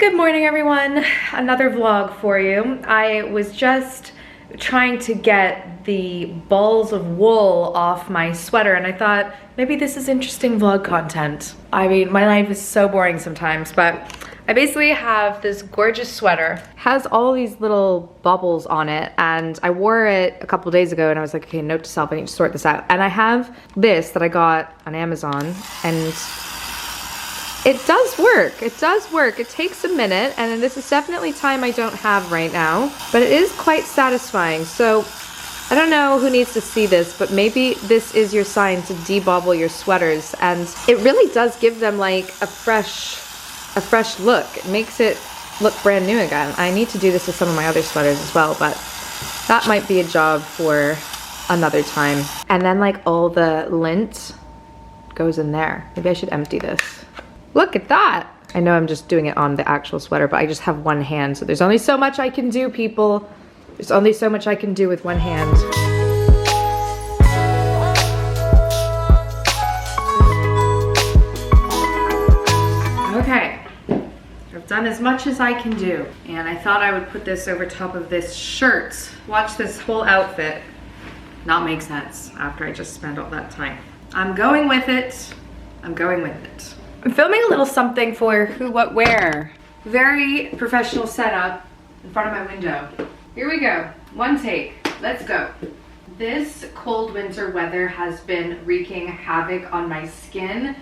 Good morning, everyone. Another vlog for you. I was just trying to get the balls of wool off my sweater and I thought maybe this is interesting vlog content. I mean, my life is so boring sometimes, but I basically have this gorgeous sweater. It has all these little bubbles on it and I wore it a couple days ago and I was like, okay, note to self, I need to sort this out. And I have this that I got on Amazon and it does work. It does work. It takes a minute, and this is definitely time I don't have right now, but it is quite satisfying. So I don't know who needs to see this, but maybe this is your sign to debobble your sweaters, and it really does give them like a fresh look. It makes it look brand new again. I need to do this with some of my other sweaters as well, but that might be a job for another time. And then like all the lint goes in there. Maybe I should empty this. Look at that. I know I'm just doing it on the actual sweater, but I just have one hand. So there's only so much I can do, people. There's only so much I can do with one hand. Okay, I've done as much as I can do. And I thought I would put this over top of this shirt. Watch this whole outfit not make sense after I just spent all that time. I'm going with it. I'm going with it. I'm filming a little something for Who What Wear. Very professional setup in front of my window. Here we go, one take, let's go. This cold winter weather has been wreaking havoc on my skin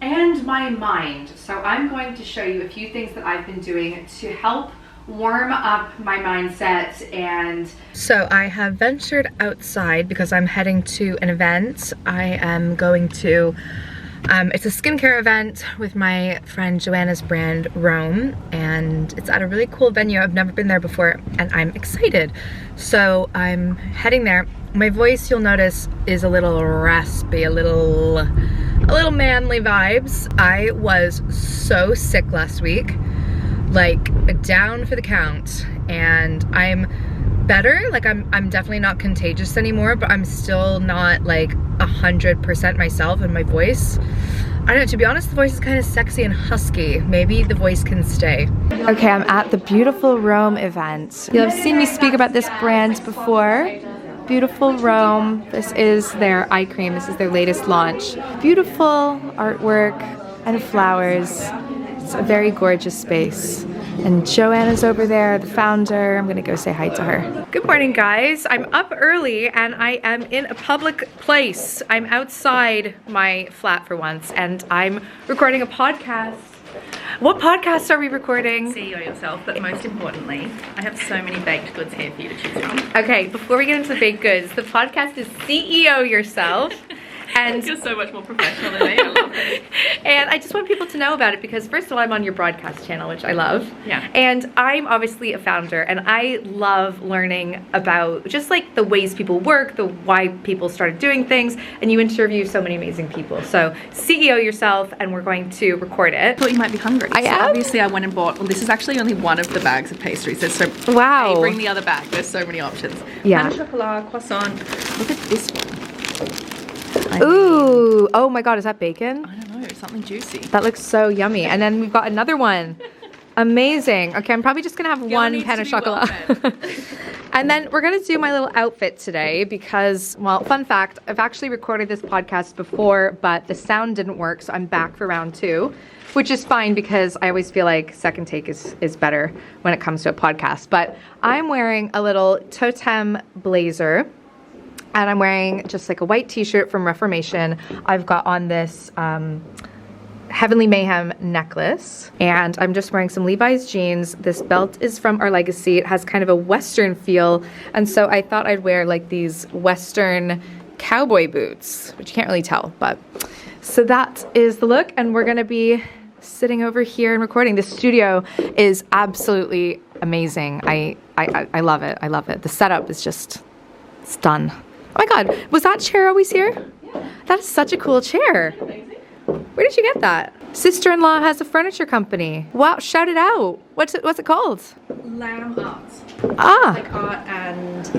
and my mind. So I'm going to show you a few things that I've been doing to help warm up my mindset. And so I have ventured outside because I'm heading to an event. I am going to it's a skincare event with my friend Joanna's brand REOME, and it's at a really cool venue. I've never been there before and I'm excited. So I'm heading there. My voice, you'll notice, is a little raspy, a little manly vibes. I was so sick last week, like down for the count, and I'm better. Like I'm definitely not contagious anymore, but I'm still not like 100% myself in my voice. I don't know, to be honest, the voice is kind of sexy and husky. Maybe the voice can stay. Okay, I'm at the beautiful REOME event. You'll have seen me speak about this brand before. Beautiful REOME. This is their eye cream. This is their latest launch. Beautiful artwork and flowers. It's a very gorgeous space. And Joanna's over there, the founder. I'm gonna go say hi to her. Good morning, guys. I'm up early and I am in a public place. I'm outside my flat for once and I'm recording a podcast. What podcast are we recording? CEO yourself, but most importantly, I have so many baked goods here for you to choose from. Okay, before we get into the baked goods, the podcast is CEO Yourself. And you're so much more professional than me. I love it. And I just want people to know about it because first of all, I'm on your broadcast channel, which I love. Yeah. And I'm obviously a founder and I love learning about just like the ways people work, the why people started doing things, and you interview so many amazing people. So CEO Yourself, and we're going to record it. I thought you might be hungry. I am? Obviously I went and bought, well, this is actually only one of the bags of pastries. There's so, wow. Hey, bring the other bag. There's so many options. Yeah. Pain au chocolat, croissant. Look at this one. Ooh, oh my God, is that bacon? I don't know, something juicy. That looks so yummy. And then we've got another one. Amazing. Okay, I'm probably just gonna have one pain au chocolat. And then we're gonna do my little outfit today because, well, fun fact, I've actually recorded this podcast before, but the sound didn't work, so I'm back for round 2, which is fine because I always feel like second take is better when it comes to a podcast. But I'm wearing a little Toteme Blazer. And I'm wearing just like a white t-shirt from Reformation. I've got on this Heavenly Mayhem necklace. And I'm just wearing some Levi's jeans. This belt is from Our Legacy. It has kind of a Western feel. And so I thought I'd wear like these Western cowboy boots, which you can't really tell. But so that is the look. And we're gonna be sitting over here and recording. The studio is absolutely amazing. I love it, I love it. The setup is just, it's done. Oh my God, was that chair always here? Yeah. That is such a cool chair. Where did you get that? Sister-in-law has a furniture company. Wow, shout it out. What's it called? Lamb Arts. Ah. Like art and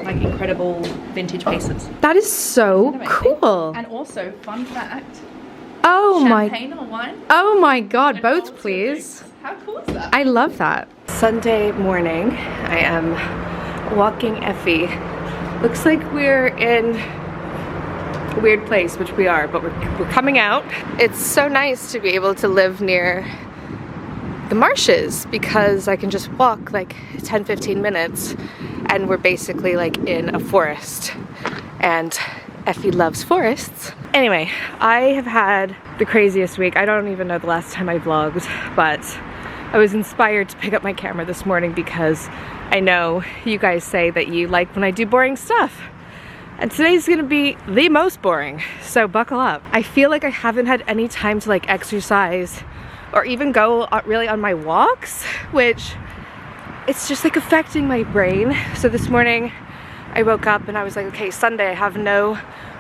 like incredible vintage pieces. That is so cool. And also, fun fact. Oh my. Champagne or wine? Oh my God, both please. How cool is that? I love that. Sunday morning, I am walking Effie. Looks like we're in a weird place, which we are, but we're coming out. It's so nice to be able to live near the marshes because I can just walk like 10-15 minutes and we're basically like in a forest, and Effie loves forests. Anyway, I have had the craziest week. I don't even know the last time I vlogged, but I was inspired to pick up my camera this morning because I know you guys say that you like when I do boring stuff. And today's gonna be the most boring, so buckle up. I feel like I haven't had any time to like exercise or even go really on my walks, which it's just like affecting my brain. So this morning I woke up and I was like, okay, Sunday, I have no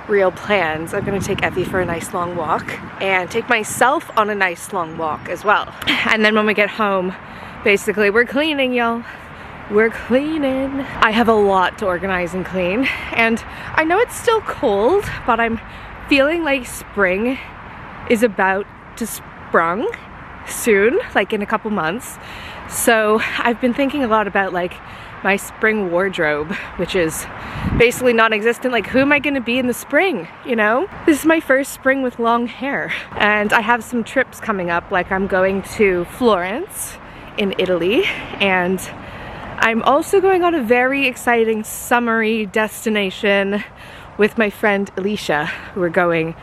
real plans. I'm gonna take Effie for a nice long walk and take myself on a nice long walk as well. And then when we get home, basically we're cleaning, y'all. We're cleaning. I have a lot to organize and clean, and I know it's still cold, but I'm feeling like spring is about to sprung soon, like in a couple months. So I've been thinking a lot about like my spring wardrobe, which is basically non-existent. Like, who am I gonna be in the spring, you know? This is my first spring with long hair, and I have some trips coming up. Like, I'm going to Florence in Italy, and I'm also going on a very exciting summery destination with my friend Alicia. We're going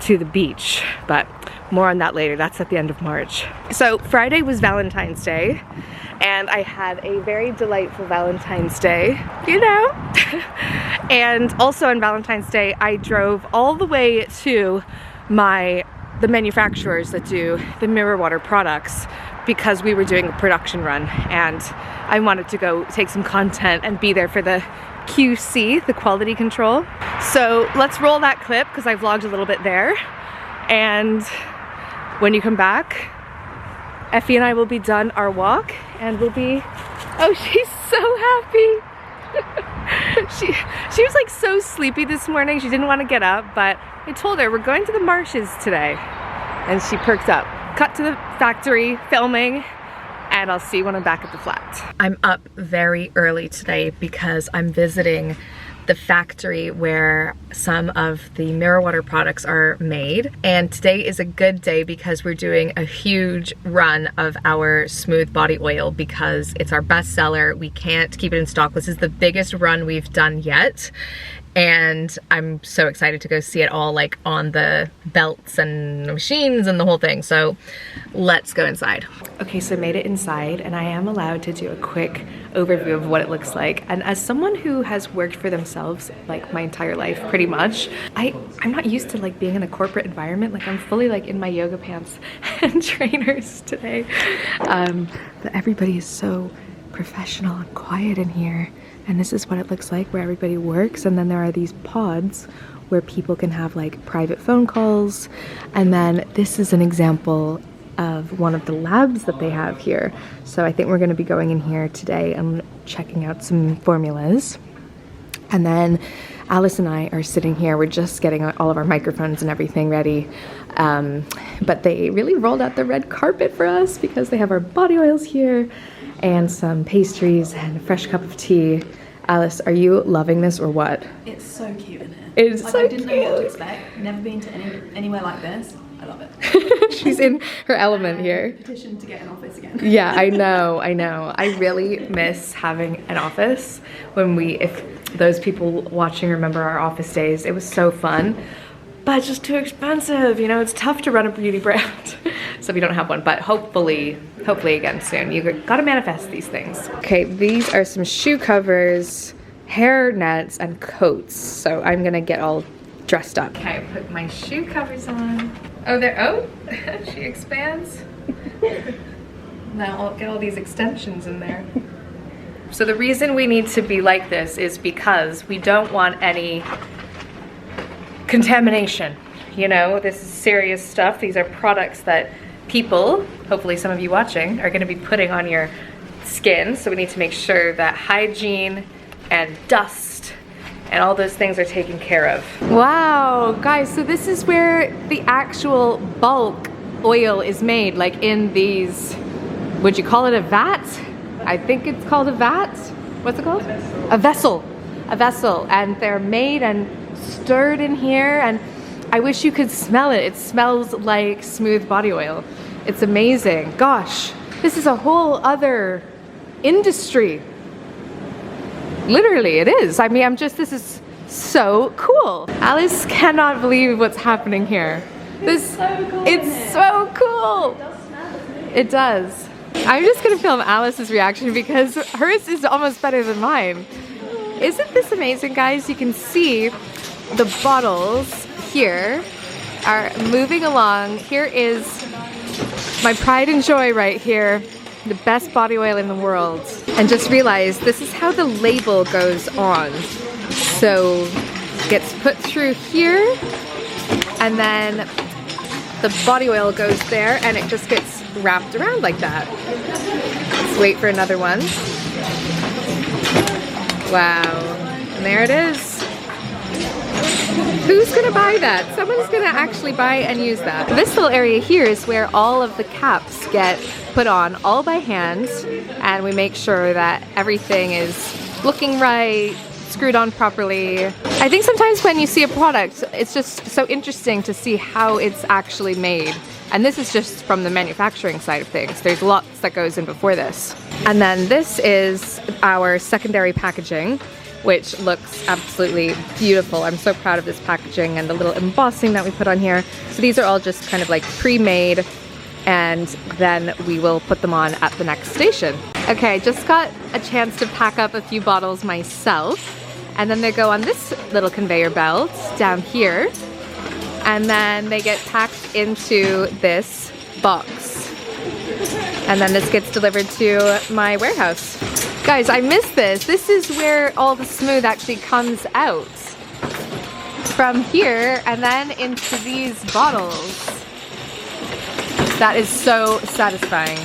to the beach, but more on that later. That's at the end of March. So Friday was Valentine's Day, and I had a very delightful Valentine's Day, you know? And also on Valentine's Day, I drove all the way to the manufacturers that do the mirror water products, because we were doing a production run and I wanted to go take some content and be there for the QC, the quality control. So let's roll that clip because I vlogged a little bit there. And when you come back, Effie and I will be done our walk and we'll be, oh, she's so happy. She was like so sleepy this morning. She didn't want to get up, but I told her we're going to the marshes today. And she perked up. Cut to the factory filming, and I'll see you when I'm back at the flat. I'm up very early today because I'm visiting the factory where some of the mirror water products are made. And today is a good day because we're doing a huge run of our smooth body oil because it's our best seller. We can't keep it in stock. This is the biggest run we've done yet. And I'm so excited to go see it all, like on the belts and machines and the whole thing. So let's go inside. Okay, so I made it inside and I am allowed to do a quick overview of what it looks like. And as someone who has worked for themselves like my entire life pretty much, I'm not used to like being in a corporate environment. Like, I'm fully like in my yoga pants and trainers today. But everybody is so professional and quiet in here. And this is what it looks like where everybody works. And then there are these pods where people can have like private phone calls. And then this is an example of one of the labs that they have here. So I think we're gonna be going in here today and checking out some formulas. And then Alice and I are sitting here. We're just getting all of our microphones and everything ready. But they really rolled out the red carpet for us because they have our body oils here and some pastries and a fresh cup of tea. Alice, are you loving this or what? It's so cute in here. It's like, so I didn't cute. know what to expect. Never been to anywhere like this. I love it. She's in her element here. Petition to get an office again. Yeah, I know. I really miss having an office. If those people watching remember our office days, it was so fun. But it's just too expensive, you know, it's tough to run a beauty brand. So we don't have one, but hopefully again soon. You gotta manifest these things. Okay, these are some shoe covers, hair nets, and coats. So I'm gonna get all dressed up. Okay, I put my shoe covers on. Oh, she expands. Now I'll get all these extensions in there. So the reason we need to be like this is because we don't want any contamination. You know, this is serious stuff. These are products that people, hopefully some of you watching, are gonna be putting on your skin. So we need to make sure that hygiene and dust and all those things are taken care of. Wow, guys, so this is where the actual bulk oil is made, like in these would you call it a vat? I think it's called a vat. What's it called? A vessel. A vessel. And they're made and stirred in here, and I wish you could smell it. It smells like smooth body oil. It's amazing. Gosh, this is a whole other industry. Literally, it is. I mean, this is so cool. Alice cannot believe what's happening here. It's so cool. It does. I'm just gonna film Alice's reaction because hers is almost better than mine. Isn't this amazing, guys? You can see the bottles here are moving along. Here is my pride and joy right here. The best body oil in the world. And just realize this is how the label goes on. So it gets put through here, and then the body oil goes there, and it just gets wrapped around like that. Let's wait for another one. Wow. And there it is. Who's gonna buy that? Someone's gonna actually buy and use that. This little area here is where all of the caps get put on all by hand, and we make sure that everything is looking right, screwed on properly. I think sometimes when you see a product, it's just so interesting to see how it's actually made. And this is just from the manufacturing side of things. There's lots that goes in before this. And then this is our secondary packaging, which looks absolutely beautiful. I'm so proud of this packaging and the little embossing that we put on here. So these are all just kind of like pre-made, and then we will put them on at the next station. Okay, just got a chance to pack up a few bottles myself, and then they go on this little conveyor belt down here, and then they get packed into this box. And then this gets delivered to my warehouse. Guys, I missed this. This is where all the smooth actually comes out. From here and then into these bottles. That is so satisfying.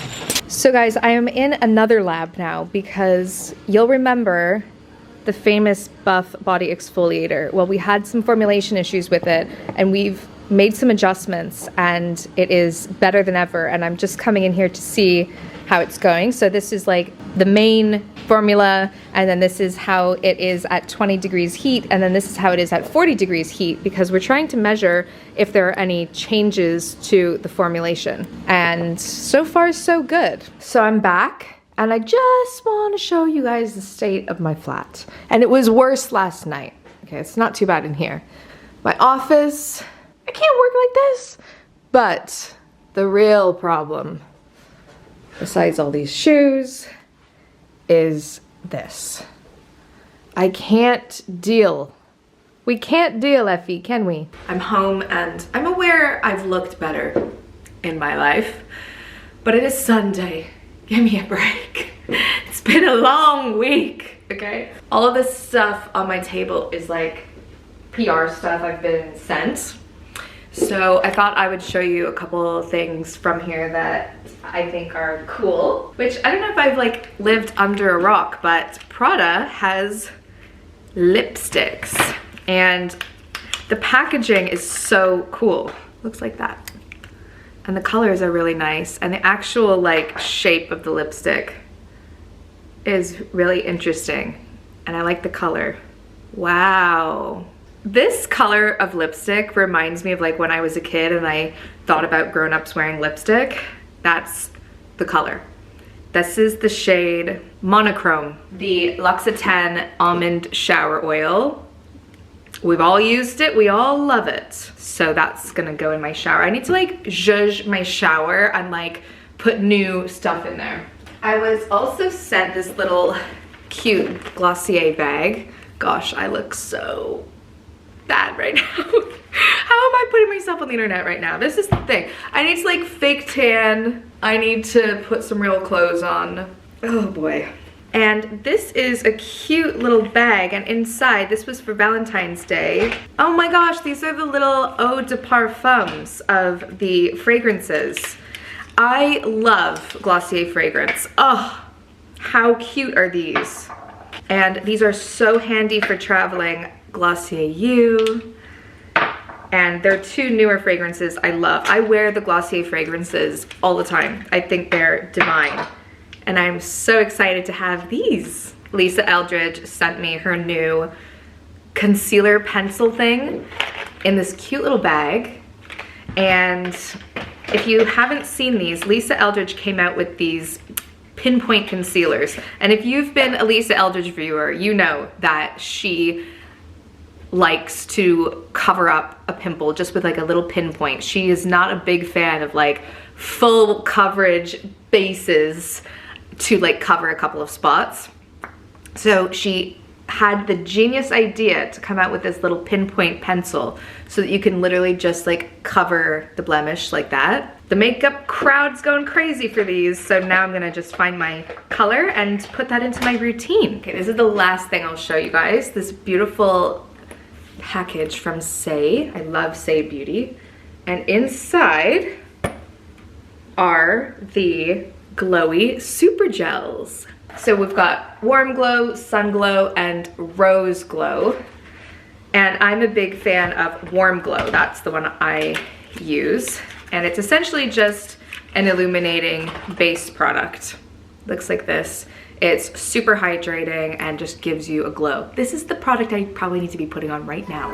So guys, I am in another lab now because you'll remember the famous Buff Body Exfoliator. Well, we had some formulation issues with it, and we've made some adjustments, and it is better than ever, and I'm just coming in here to see how it's going. So this is like the main formula, and then this is how it is at 20 degrees heat, and then this is how it is at 40 degrees heat, because we're trying to measure if there are any changes to the formulation. And so far, so good. So I'm back, and I just want to show you guys the state of my flat. And it was worse last night. Okay, it's not too bad in here. My office, I can't work like this. But the real problem, besides all these shoes, is this. I can't deal. We can't deal, Effie, can we? I'm home and I'm aware I've looked better in my life, but it is Sunday. Give me a break. It's been a long week, okay? All of this stuff on my table is like PR stuff I've been sent. So I thought I would show you a couple things from here that I think are cool, which I don't know if I've like lived under a rock, but Prada has lipsticks, and the packaging is so cool. Looks like that. And the colors are really nice, and the actual like shape of the lipstick is really interesting, and I like the color. Wow. This color of lipstick reminds me of like when I was a kid and I thought about grown-ups wearing lipstick. That's the color. This is the shade Monochrome, the L'Occitane Almond Shower Oil. We've all used it, we all love it. So that's gonna go in my shower. I need to like zhuzh my shower and like put new stuff in there. I was also sent this little cute Glossier bag. Gosh, I look so bad right now. How am I putting myself on the internet right now? This is the thing. I need to like fake tan. I need to put some real clothes on. Oh boy. And this is a cute little bag, and inside, this was for Valentine's Day. Oh my gosh, these are the little eau de parfums of the fragrances. I love Glossier fragrance. Oh, how cute are these? And these are so handy for traveling. Glossier You, and they're two newer fragrances I love. I wear the Glossier fragrances all the time. I think they're divine. And I'm so excited to have these. Lisa Eldridge sent me her new concealer pencil thing in this cute little bag. And if you haven't seen these, Lisa Eldridge came out with these pinpoint concealers. And if you've been a Lisa Eldridge viewer, you know that she likes to cover up a pimple just with like a little pinpoint. She is not a big fan of like full coverage bases to like cover a couple of spots. So she had the genius idea to come out with this little pinpoint pencil so that you can literally just like cover the blemish like that. The makeup crowd's going crazy for these, so now I'm gonna just find my color and put that into my routine. Okay, this is the last thing I'll show you guys. This beautiful package from Saie. I love Saie Beauty. And inside are the Glowy Super Gels. So we've got Warm Glow, Sun Glow, and Rose Glow. And I'm a big fan of Warm Glow. That's the one I use. And it's essentially just an illuminating base product. Looks like this. It's super hydrating and just gives you a glow. This is the product I probably need to be putting on right now.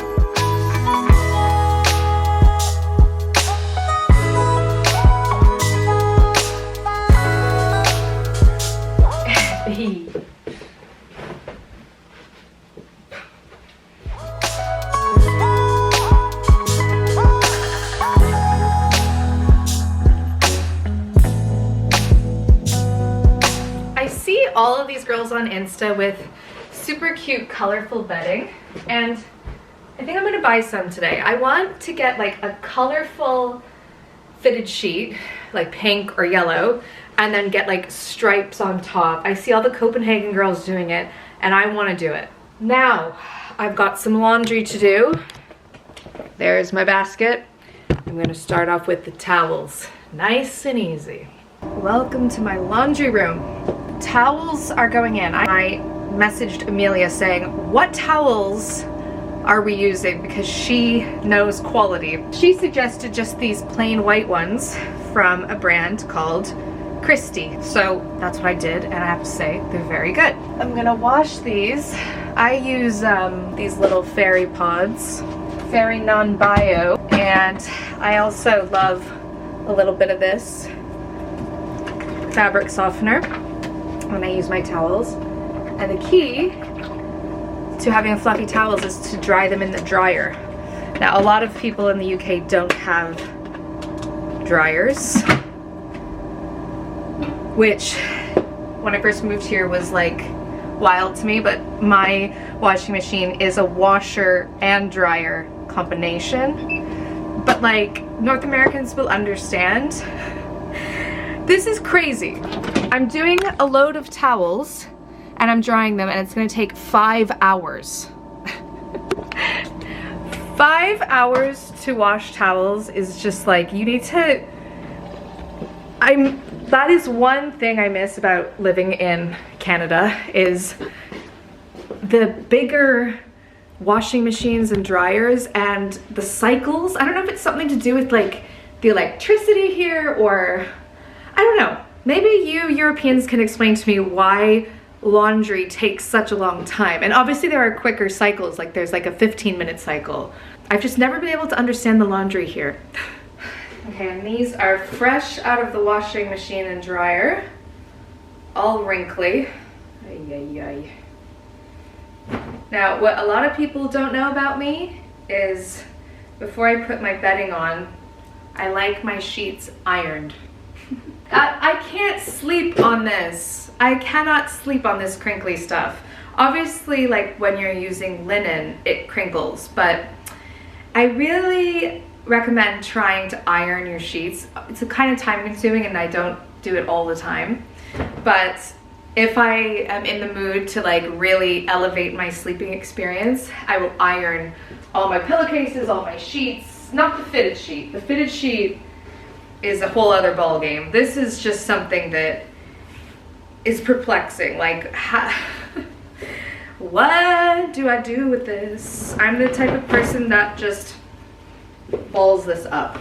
All of these girls on Insta with super cute colorful bedding, and I think I'm gonna buy some today. I want to get like a colorful fitted sheet, like pink or yellow, and then get like stripes on top. I see all the Copenhagen girls doing it and I want to do it. Now I've got some laundry to do. There's my basket. I'm gonna start off with the towels. Nice and easy. Welcome to my laundry room. Towels are going in. I messaged Amelia saying, what towels are we using? Because she knows quality. She suggested just these plain white ones from a brand called Christie. So that's what I did, and I have to say, they're very good. I'm gonna wash these. I use these little fairy pods, Fairy Non-Bio, and I also love a little bit of this fabric softener when I use my towels. And the key to having fluffy towels is to dry them in the dryer. Now, a lot of people in the UK don't have dryers, which when I first moved here was like wild to me, but my washing machine is a washer and dryer combination. But like, North Americans will understand. This is crazy. I'm doing a load of towels and I'm drying them, and it's gonna take 5 hours. 5 hours to wash towels is just like, you need to, that is one thing I miss about living in Canada, is the bigger washing machines and dryers and the cycles. I don't know if it's something to do with like the electricity here, or I don't know. Maybe you Europeans can explain to me why laundry takes such a long time. And obviously there are quicker cycles, like there's like a 15-minute cycle. I've just never been able to understand the laundry here. Okay, and these are fresh out of the washing machine and dryer. All wrinkly. Ay, ay, ay. Now, what a lot of people don't know about me is before I put my bedding on, I like my sheets ironed. I can't sleep on this. I cannot sleep on this crinkly stuff. Obviously, like when you're using linen, it crinkles, but I really recommend trying to iron your sheets. It's a kind of time consuming and I don't do it all the time. But if I am in the mood to like really elevate my sleeping experience, I will iron all my pillowcases, all my sheets, not the fitted sheet. The fitted sheet is a whole other ball game. This is just something that is perplexing. Like, what do I do with this? I'm the type of person that just balls this up.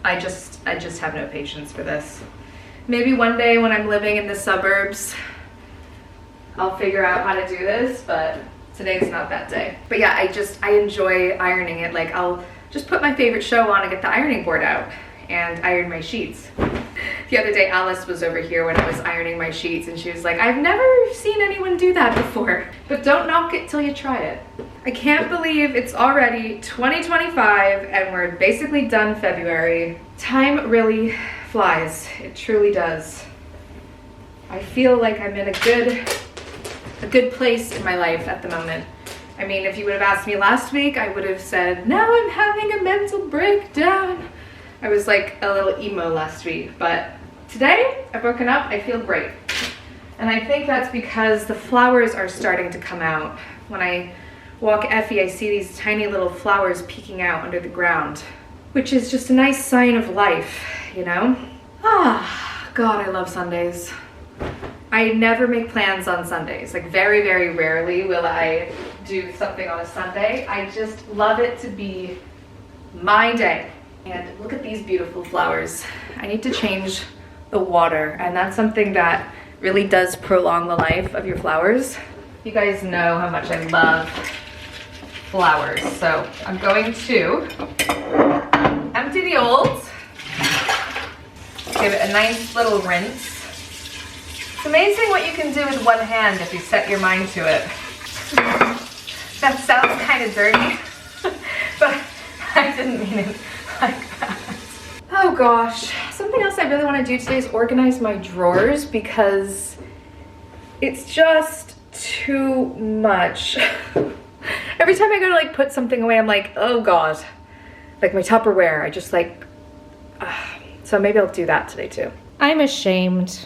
I just have no patience for this. Maybe one day when I'm living in the suburbs, I'll figure out how to do this, but today's not that day. But yeah, I enjoy ironing it. Like, I'll just put my favorite show on and get the ironing board out and iron my sheets. The other day, Alice was over here when I was ironing my sheets, and she was like, I've never seen anyone do that before. But don't knock it till you try it. I can't believe it's already 2025 and we're basically done February. Time really flies. It truly does. I feel like I'm in a good place in my life at the moment. I mean, if you would have asked me last week, I would have said, now I'm having a mental breakdown. I was like a little emo last week, but today I've woken up, I feel great. And I think that's because the flowers are starting to come out. When I walk Effie, I see these tiny little flowers peeking out under the ground, which is just a nice sign of life, you know? Ah, God, I love Sundays. I never make plans on Sundays. Like, very, very rarely will I do something on a Sunday. I just love it to be my day. And look at these beautiful flowers. I need to change the water, and that's something that really does prolong the life of your flowers. You guys know how much I love flowers. So I'm going to empty the old, give it a nice little rinse. It's amazing what you can do with one hand if you set your mind to it. That sounds kind of dirty, but I didn't mean it like that. Oh gosh, something else I really want to do today is organize my drawers because it's just too much. Every time I go to like put something away, I'm like, oh God, like my Tupperware, I just like, so maybe I'll do that today too. I'm ashamed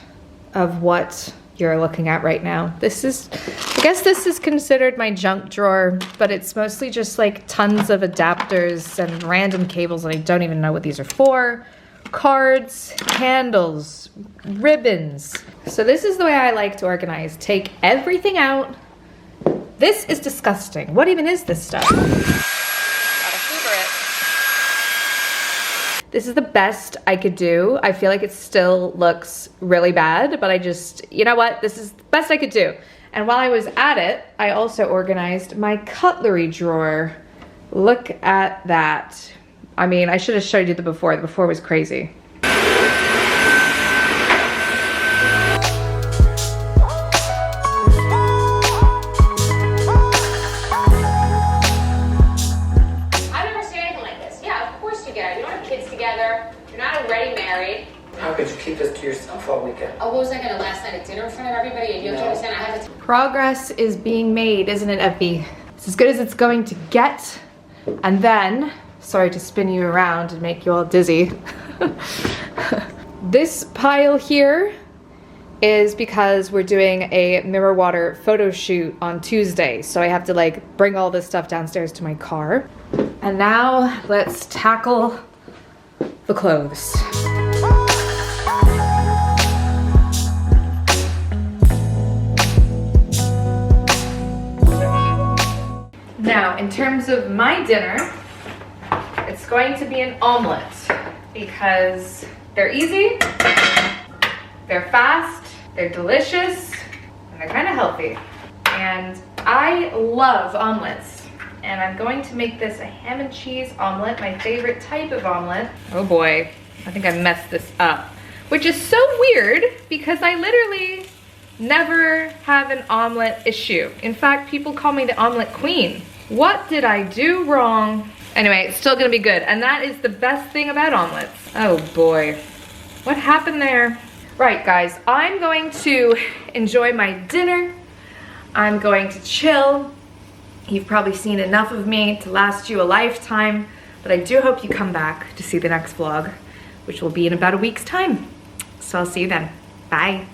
of what you're looking at right now. This is, I guess this is considered my junk drawer, but it's mostly just like tons of adapters and random cables and I don't even know what these are for. Cards, candles, ribbons. So this is the way I like to organize. Take everything out. This is disgusting. What even is this stuff? Gotta hoover it. This is the best I could do. I feel like it still looks really bad, but I just, you know what? This is the best I could do. And while I was at it, I also organized my cutlery drawer. Look at that. I mean, I should have showed you the before. The before was crazy. How could you keep this to yourself all weekend? Oh, what was I gonna last night at dinner in front of everybody? And you have to understand, I had to. Progress is being made, isn't it, Effie? It's as good as it's going to get. And then, sorry to spin you around and make you all dizzy. This pile here is because we're doing a mirror water photo shoot on Tuesday. So I have to like bring all this stuff downstairs to my car. And now let's tackle the clothes. Now, in terms of my dinner, it's going to be an omelet because they're easy, they're fast, they're delicious, and they're kind of healthy. And I love omelets. And I'm going to make this a ham and cheese omelet, my favorite type of omelet. Oh boy, I think I messed this up. Which is so weird because I literally never have an omelet issue. In fact, people call me the omelet queen. What did I do wrong? Anyway, it's still gonna be good. And that is the best thing about omelets. Oh boy, what happened there? Right guys, I'm going to enjoy my dinner. I'm going to chill. You've probably seen enough of me to last you a lifetime, but I do hope you come back to see the next vlog, which will be in about a week's time. So I'll see you then. Bye.